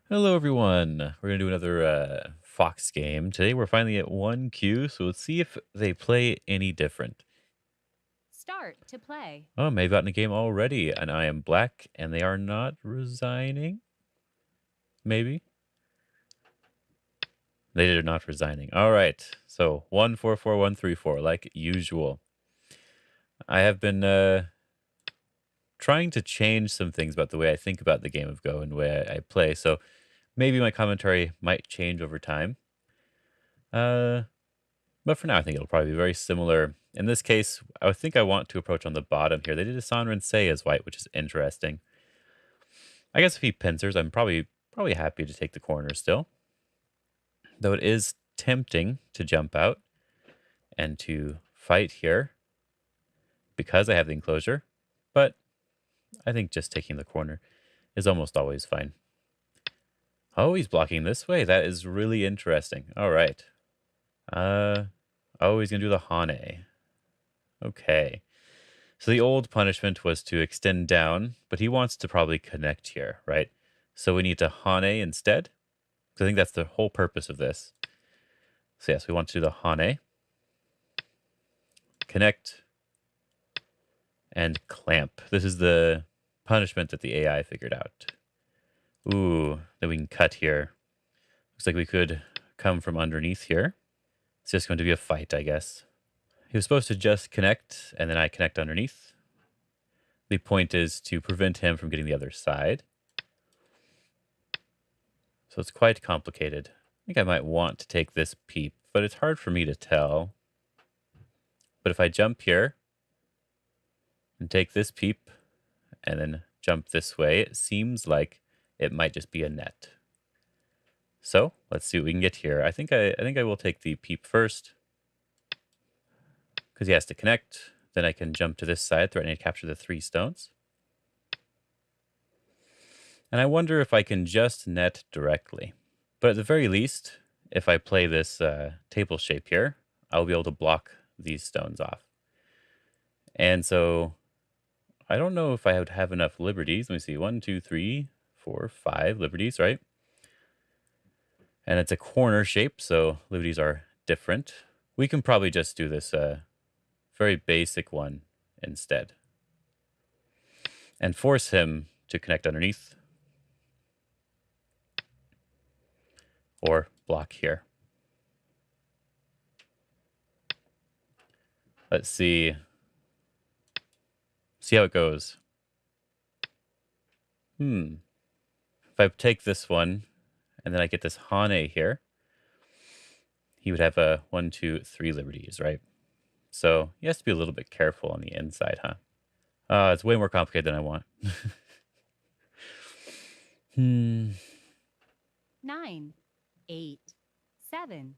Hello, everyone. We're going to do another Fox game. Today, we're finally at 1Q, so let's see if they play any different. Start to play. Oh, maybe gotten a game already, and I am black, and they are not resigning? Maybe? They are not resigning. All right. So, 144134, like usual. I have been trying to change some things about the way I think about the game of Go and the way I play, so maybe my commentary might change over time. Uh, But for now, I think it'll probably be very similar. In this case, I think I want to approach on the bottom here. They did a Sanren Say as white, which is interesting. I guess if he pincers, I'm probably happy to take the corner still. Though it is tempting to jump out and to fight here because I have the enclosure. But I think just taking the corner is almost always fine. Oh, he's blocking this way. That is really interesting. All right. Uh, oh, he's gonna do the Hane. Okay. So the old punishment was to extend down, but he wants to probably connect here, right? So we need to Hane instead. Because I think that's the whole purpose of this. So yes, we want to do the Hane, connect, and clamp. This is the punishment that the AI figured out. Ooh, then we can cut here. Looks like we could come from underneath here. It's just going to be a fight, I guess. He was supposed to just connect, and then I connect underneath. The point is to prevent him from getting the other side. So it's quite complicated. I think I might want to take this peep, but it's hard for me to tell. But if I jump here and take this peep and then jump this way, it seems like it might just be a net. So let's see what we can get here. I think I will take the peep first because he has to connect. Then I can jump to this side, threatening to capture the 3 stones. And I wonder if I can just net directly. But at the very least, if I play this table shape here, I'll be able to block these stones off. And so I don't know if I would have enough liberties. Let me see. 1, 2, 3, 4, 5 liberties, right? And it's a corner shape, so liberties are different. We can probably just do this very basic one instead. And force him to connect underneath. Or block here. Let's see. See how it goes. If I take this one, and then I get this Hane here, he would have a 1, 2, 3 liberties, right? So he has to be a little bit careful on the inside, huh? It's way more complicated than I want. 9, 8, 7,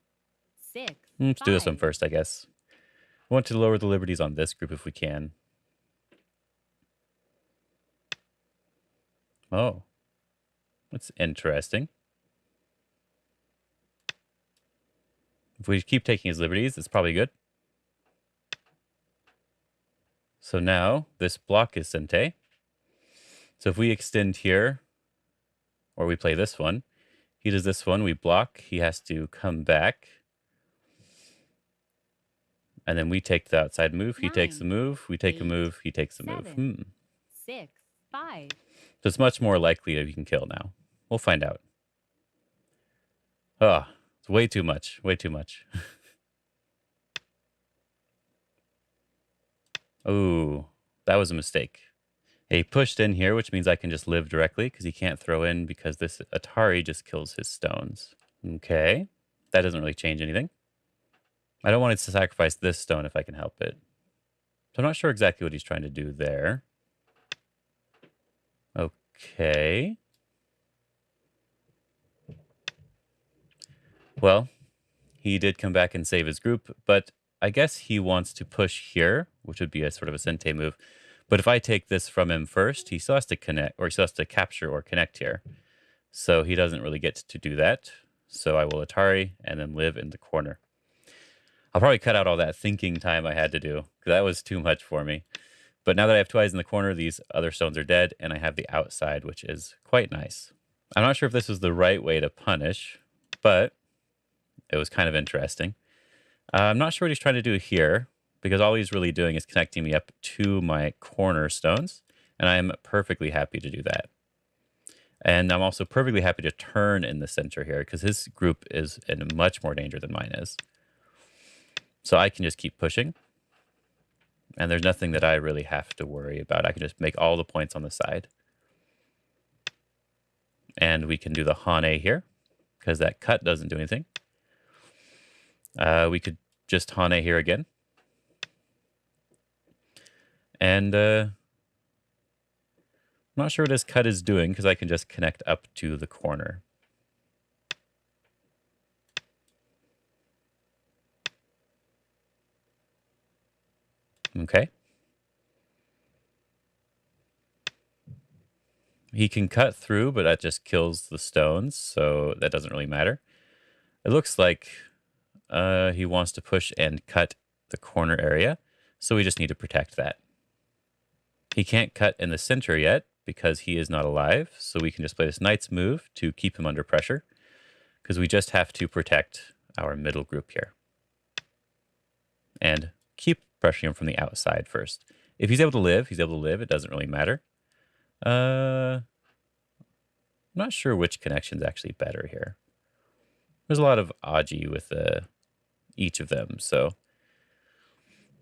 6, Let's do this one 5. first, I guess. We want to lower the liberties on this group if we can. Oh, that's interesting. If we keep taking his liberties, it's probably good. So now this block is Sente. So if we extend here, or we play this one, he does this one, we block, he has to come back. And then we take the outside move, he takes the 9, move, we take a 8, move, he takes the move. 7, 6, 5. So it's much more likely that we can kill now. We'll find out. Oh, it's way too much, way too much. Oh, that was a mistake. He pushed in here, which means I can just live directly because he can't throw in because this Atari just kills his stones. Okay, that doesn't really change anything. I don't want it to sacrifice this stone if I can help it. So I'm not sure exactly what he's trying to do there. Okay. Well, he did come back and save his group, but I guess he wants to push here, which would be a sort of a Sente move. But if I take this from him first, he still has to connect, or he still has to capture or connect here. So he doesn't really get to do that. So I will Atari and then live in the corner. I'll probably cut out all that thinking time I had to do, because that was too much for me. But now that I have 2 eyes in the corner, these other stones are dead, and I have the outside, which is quite nice. I'm not sure if this is the right way to punish, but it was kind of interesting. I'm not sure what he's trying to do here because all he's really doing is connecting me up to my cornerstones, and I'm perfectly happy to do that. And I'm also perfectly happy to turn in the center here because his group is in much more danger than mine is. So I can just keep pushing, and there's nothing that I really have to worry about. I can just make all the points on the side. And we can do the Hane here because that cut doesn't do anything. We could just Hane here again. And I'm not sure what his cut is doing because I can just connect up to the corner. Okay. He can cut through, but that just kills the stones, so that doesn't really matter. It looks like he wants to push and cut the corner area, so we just need to protect that. He can't cut in the center yet because he is not alive, so we can just play this knight's move to keep him under pressure, because we just have to protect our middle group here. And keep pressuring him from the outside first. If he's able to live, he's able to live. It doesn't really matter. I'm not sure which connection's actually better here. There's a lot of Aji with each of them, so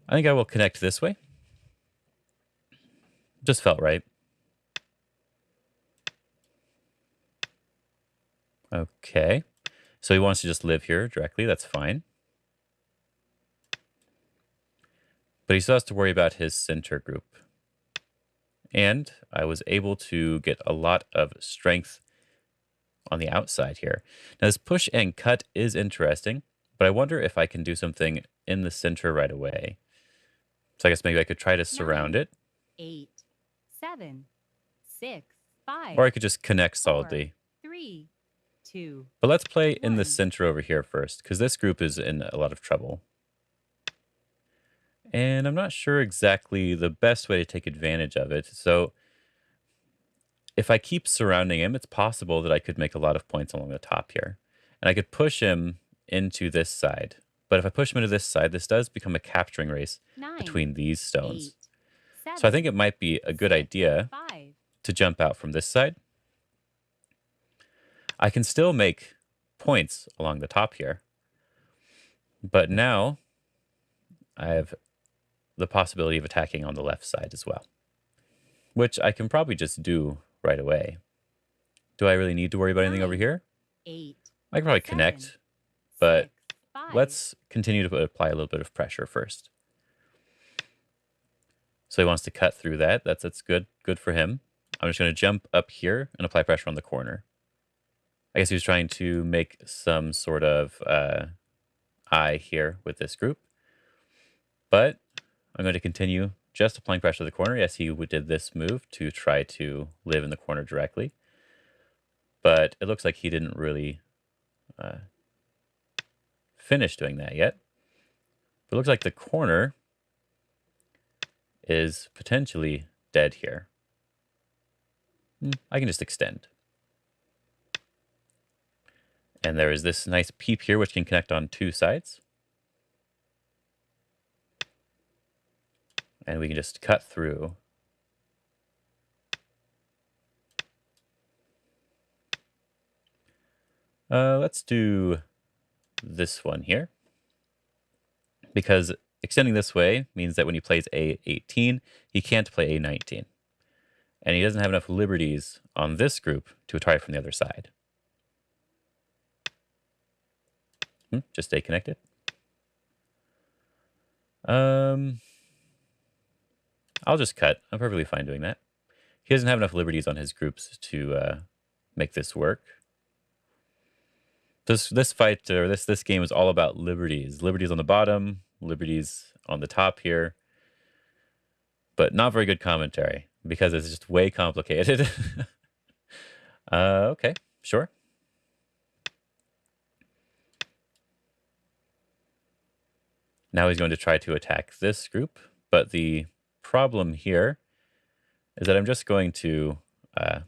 I think I will connect this way. Just felt right. Okay. So he wants to just live here directly. That's fine. But he still has to worry about his center group. And I was able to get a lot of strength on the outside here. Now, this push and cut is interesting, but I wonder if I can do something in the center right away. So I guess maybe I could try to surround 9, it. 8, 7, 6, 5. Or I could just connect 4, solidly. 3, 2. But let's play in the 1. center over here first, because this group is in a lot of trouble. And I'm not sure exactly the best way to take advantage of it. So if I keep surrounding him, it's possible that I could make a lot of points along the top here. And I could push him into this side. But if I push him into this side, this does become a capturing race 9, between these stones. 8, So I think it might be a good 6, idea 5. to jump out from this side. I can still make points along the top here. But now I have the possibility of attacking on the left side as well, which I can probably just do right away. Do I really need to worry about anything over 9, here? 8, I can probably 7, connect, but 6, 5. let's continue to apply a little bit of pressure first. So he wants to cut through that. That's good. Good for him. I'm just going to jump up here and apply pressure on the corner. I guess he was trying to make some sort of eye here with this group. But I'm going to continue just applying pressure to the corner. Yes, he did this move to try to live in the corner directly. But it looks like he didn't really finish doing that yet. But it looks like the corner is potentially dead here. I can just extend. And there is this nice peep here, which can connect on two sides. And we can just cut through. Let's do this one here. Because extending this way means that when he plays A18, he can't play A19. And he doesn't have enough liberties on this group to try from the other side. Just stay connected. I'll just cut. I'm perfectly fine doing that. He doesn't have enough liberties on his groups to make this work. This fight, or this game is all about liberties. Liberties on the bottom, liberties on the top here. But not very good commentary, because it's just way complicated. Okay, sure. Now he's going to try to attack this group, but the problem here is that I'm just going to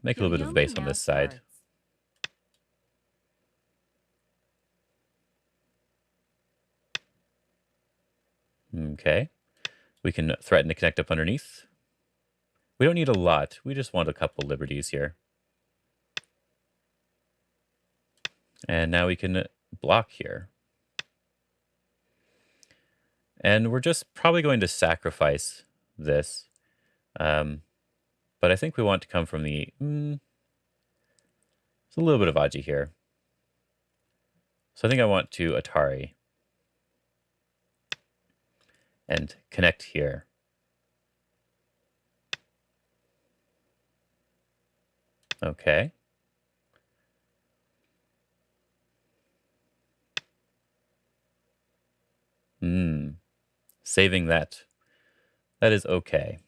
make a little bit of base on this side. Okay. We can threaten to connect up underneath. We don't need a lot. We just want a couple liberties here. And now we can block here. And we're just probably going to sacrifice this. But I think we want to come from the... There's a little bit of Aji here. So I think I want to Atari. And connect here. Okay. Saving that. That is okay.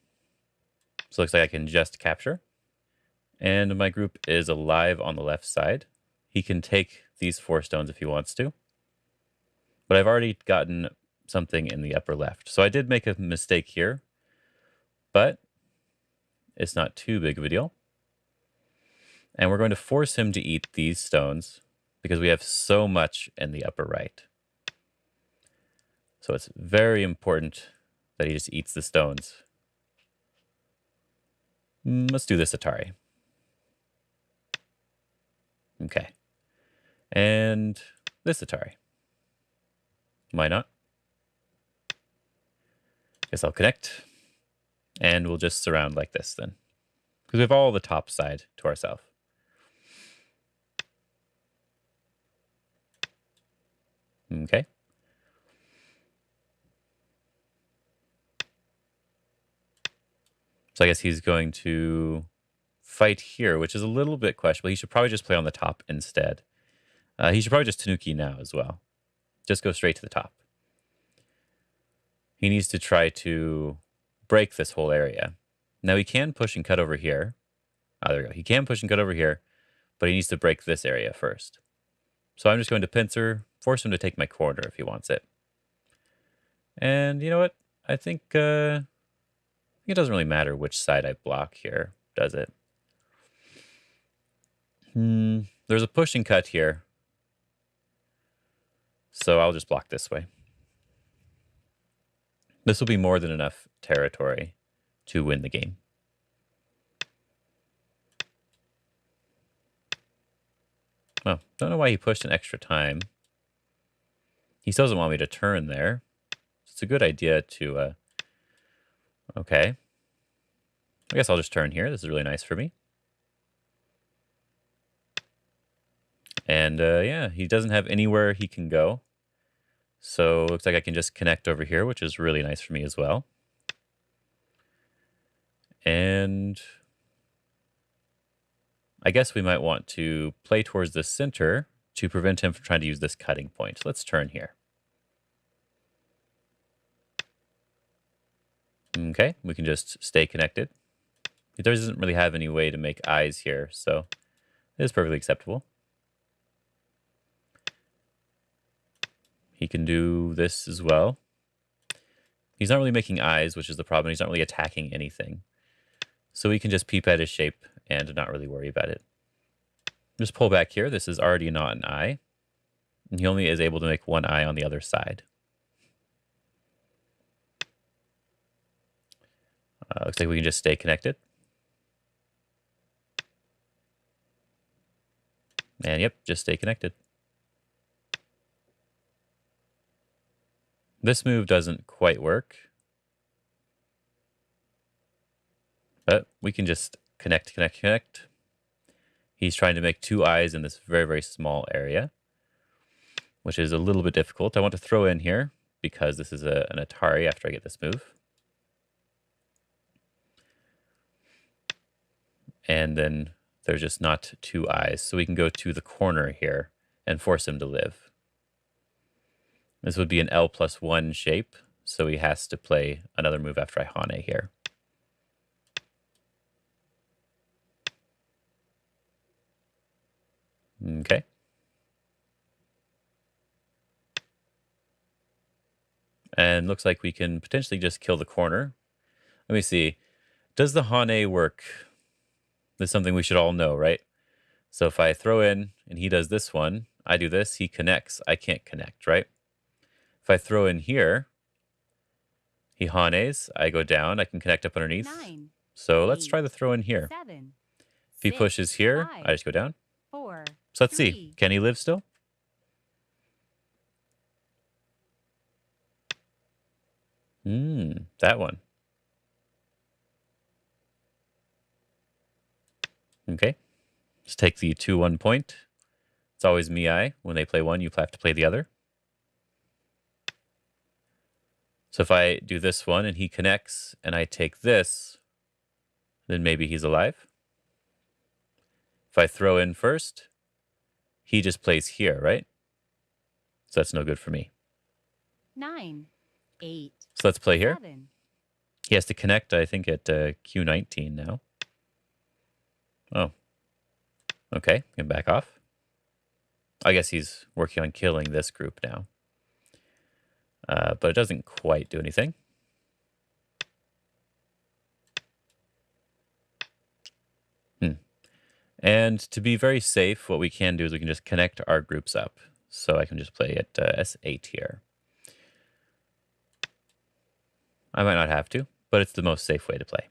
So it looks like I can just capture. And my group is alive on the left side. He can take these 4 stones if he wants to. But I've already gotten something in the upper left. So I did make a mistake here. But it's not too big of a deal. And we're going to force him to eat these stones because we have so much in the upper right. So it's very important that he just eats the stones. Let's do this Atari. Okay. And this Atari. Why not? Guess I'll connect. And we'll just surround like this then. Because we have all the top side to ourselves. Okay. So I guess he's going to fight here, which is a little bit questionable. He should probably just play on the top instead. He should probably just Tanuki now as well. Just go straight to the top. He needs to try to break this whole area. Now he can push and cut over here. There we go. He can push and cut over here, but he needs to break this area first. So I'm just going to pincer, force him to take my corner if he wants it. And you know what? I think it doesn't really matter which side I block here, does it? There's a push and cut here. So I'll just block this way. This will be more than enough territory to win the game. Well, don't know why he pushed an extra time. He still doesn't want me to turn there. It's a good idea to... Okay. I guess I'll just turn here. This is really nice for me. And yeah, he doesn't have anywhere he can go. So it looks like I can just connect over here, which is really nice for me as well. And I guess we might want to play towards the center to prevent him from trying to use this cutting point. Let's turn here. Okay, we can just stay connected. He doesn't really have any way to make eyes here, so it is perfectly acceptable. He can do this as well. He's not really making eyes, which is the problem. He's not really attacking anything. So we can just peep at his shape and not really worry about it. Just pull back here. This is already not an eye. And he only is able to make one eye on the other side. Looks like we can just stay connected. And yep, just stay connected. This move doesn't quite work. But we can just connect, connect, connect. He's trying to make 2 eyes in this very, very small area, which is a little bit difficult. I want to throw in here because this is an Atari after I get this move. And then there's just not 2 eyes. So we can go to the corner here and force him to live. This would be an L+1 shape, so he has to play another move after I Hane here. Okay. And looks like we can potentially just kill the corner. Let me see. Does the Hane work? This is something we should all know, right? So if I throw in and he does this one, I do this, he connects. I can't connect, right? If I throw in here, He hanes. I go down. I can connect up underneath. 9, So let's try the 8, throw in here. 7, If he 6, pushes here, I 5, just go down. 4, So let's see. 3. Can he live still? That one. Okay. Let's take the 2-1 point. It's always me-I. When they play one, you have to play the other. So if I do this one and he connects and I take this, then maybe he's alive. If I throw in first, he just plays here, right? So that's no good for me. 9, 8. So let's play here. 7. He has to connect, I think, at Q19 now. Oh. Okay, can back off. I guess he's working on killing this group now. But it doesn't quite do anything. And to be very safe, what we can do is we can just connect our groups up. So I can just play at S8 here. I might not have to, but it's the most safe way to play.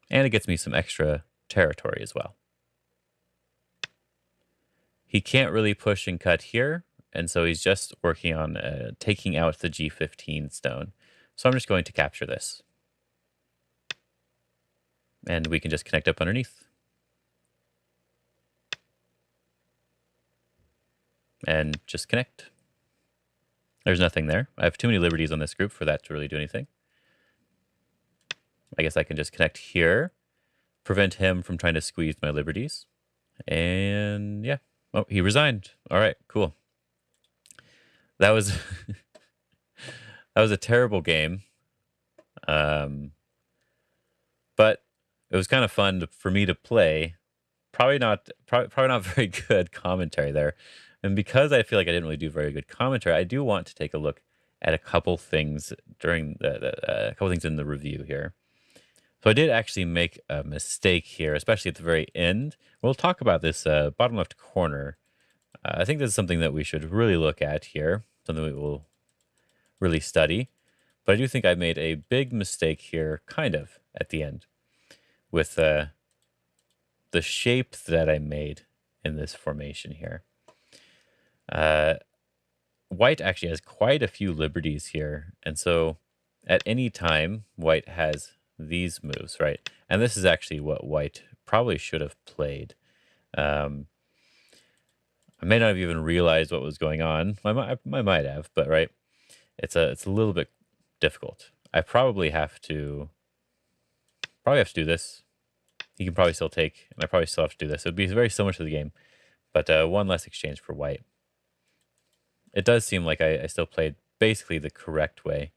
And it gets me some extra territory as well. He can't really push and cut here, and so he's just working on taking out the G15 stone. So I'm just going to capture this. And we can just connect up underneath. And just connect. There's nothing there. I have too many liberties on this group for that to really do anything. I guess I can just connect here, prevent him from trying to squeeze my liberties. And yeah. Oh, he resigned. All right, cool. That was that was a terrible game. But it was kind of fun for me to play. Probably not very good commentary there. And because I feel like I didn't really do very good commentary, I do want to take a look at a couple things during a couple things in the review here. So I did actually make a mistake here, especially at the very end. We'll talk about this bottom left corner. I think this is something that we should really look at here, something we will really study. But I do think I made a big mistake here, kind of, at the end, with the shape that I made in this formation here. White actually has quite a few liberties here, and so at any time, White has these moves, right? And this is actually what White probably should have played. I may not have even realized what was going on. I might have, but right, it's a little bit difficult. I probably have to do this. He can probably still take, and I probably still have to do this. It would be very similar to the game, but one less exchange for White. It does seem like I still played basically the correct way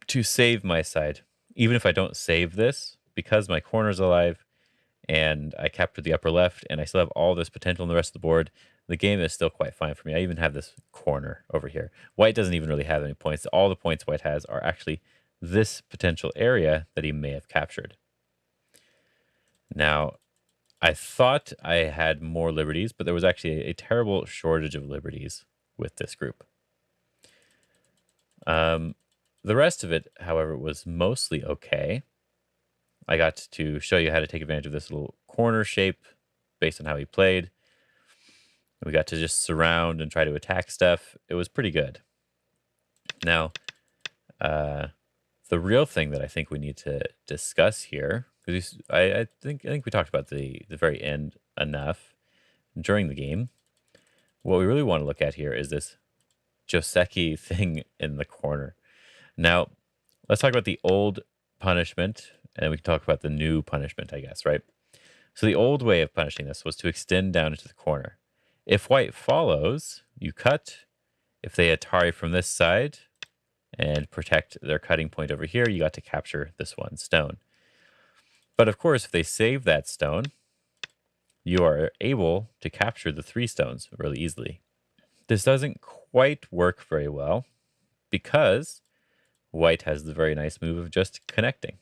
to save my side. Even if I don't save this, because my corner's alive and I captured the upper left and I still have all this potential in the rest of the board, the game is still quite fine for me. I even have this corner over here. White doesn't even really have any points. All the points White has are actually this potential area that he may have captured. Now, I thought I had more liberties, but there was actually a terrible shortage of liberties with this group. The rest of it, however, was mostly okay. I got to show you how to take advantage of this little corner shape based on how he played. We got to just surround and try to attack stuff. It was pretty good. Now, the real thing that I think we need to discuss here, because I think we talked about the very end enough during the game. What we really want to look at here is this Joseki thing in the corner. Now, let's talk about the old punishment, and we can talk about the new punishment, I guess, right? So the old way of punishing this was to extend down into the corner. If White follows, you cut. If they Atari from this side and protect their cutting point over here, you got to capture this one stone. But of course, if they save that stone, you are able to capture the 3 stones really easily. This doesn't quite work very well because White has the very nice move of just connecting.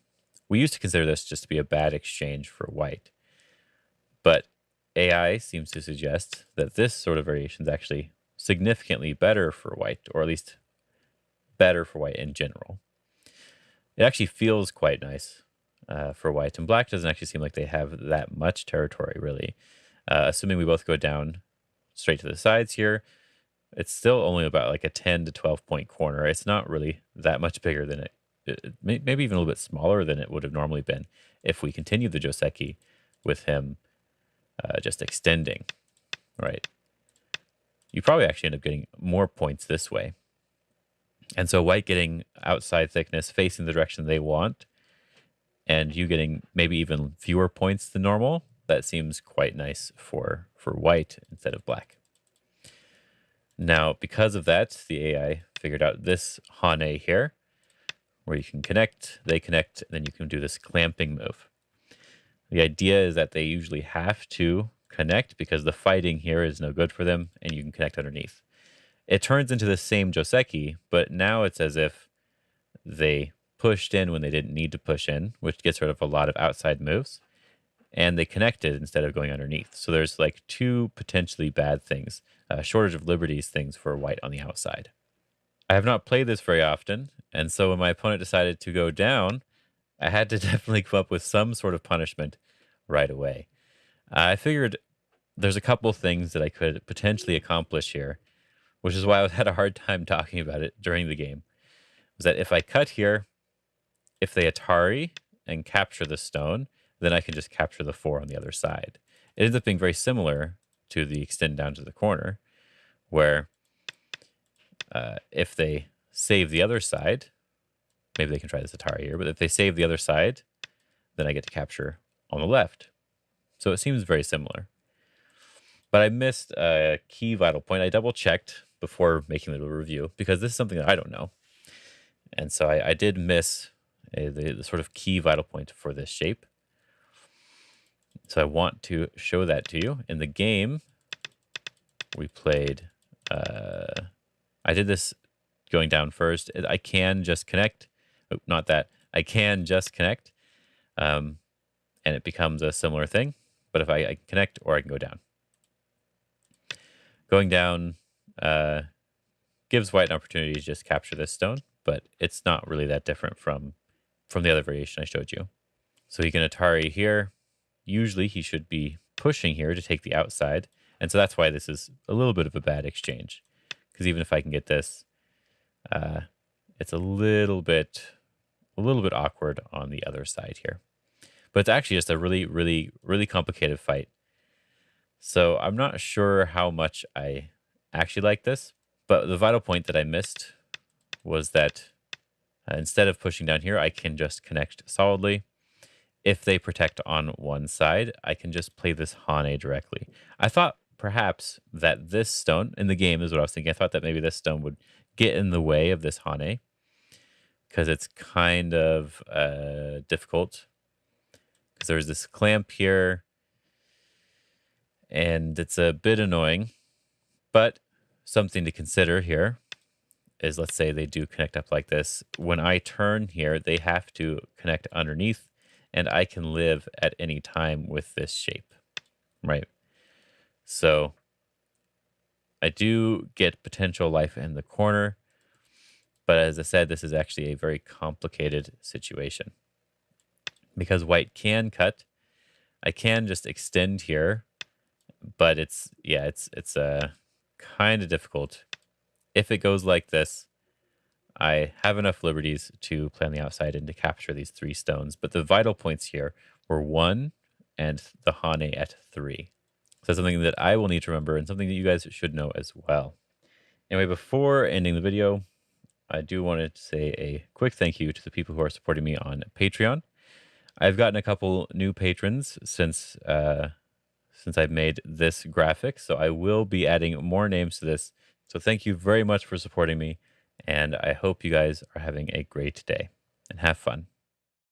We used to consider this just to be a bad exchange for White. But AI seems to suggest that this sort of variation is actually significantly better for White, or at least better for white in general. It actually feels quite nice for white, and black doesn't actually seem like they have that much territory, really. Assuming we both go down straight to the sides here, it's still only about like a 10 to 12 point corner. It's not really that much bigger than maybe even a little bit smaller than it would have normally been if we continued the Joseki with him just extending, right? You probably actually end up getting more points this way. And so white getting outside thickness facing the direction they want, and you getting maybe even fewer points than normal, that seems quite nice for white instead of black. Now, because of that, the AI figured out this Hane here, where you can connect, they connect, and then you can do this clamping move. The idea is that they usually have to connect because the fighting here is no good for them, and you can connect underneath. It turns into the same Joseki, but now it's as if they pushed in when they didn't need to push in, which gets rid of a lot of outside moves, and they connected instead of going underneath. So there's like two potentially bad things, shortage of liberties things for white on the outside. I have not played this very often, and so when my opponent decided to go down, I had to definitely come up with some sort of punishment right away. I figured there's a couple things that I could potentially accomplish here, which is why I had a hard time talking about it during the game. Was that if I cut here, if they Atari and capture the stone, then I can just capture the 4 on the other side. It ends up being very similar to the extend down to the corner, where if they save the other side, maybe they can try this Atari here, but if they save the other side, then I get to capture on the left. So it seems very similar. But I missed a key vital point. I double checked before making the review because this is something that I don't know. And so I did miss the sort of key vital point for this shape. So I want to show that to you. In the game, we played, I did this going down first. I can just connect. Oh, not that. I can just connect. And it becomes a similar thing. But if I can connect or I can go down. Going down gives white an opportunity to just capture this stone, but it's not really that different from the other variation I showed you. So he can Atari here. Usually he should be pushing here to take the outside. And so that's why this is a little bit of a bad exchange. Because even if I can get this, it's a little bit awkward on the other side here. But it's actually just a really, really, really complicated fight. So I'm not sure how much I actually like this. But the vital point that I missed was that instead of pushing down here, I can just connect solidly. If they protect on one side, I can just play this Hane directly. I thought perhaps that this stone in the game is what I was thinking. I thought that maybe this stone would get in the way of this Hane because it's kind of difficult because there's this clamp here and it's a bit annoying, but something to consider here is, let's say they do connect up like this. When I turn here, they have to connect underneath, and I can live at any time with this shape, right? So I do get potential life in the corner, but as I said, this is actually a very complicated situation. Because white can cut, I can just extend here, but it's kind of difficult. If it goes like this, I have enough liberties to play on the outside and to capture these 3 stones. But the vital points here were 1 and the Hane at 3. So that's something that I will need to remember and something that you guys should know as well. Anyway, before ending the video, I do want to say a quick thank you to the people who are supporting me on Patreon. I've gotten a couple new patrons since I've made this graphic, so I will be adding more names to this. So thank you very much for supporting me, and I hope you guys are having a great day, and have fun.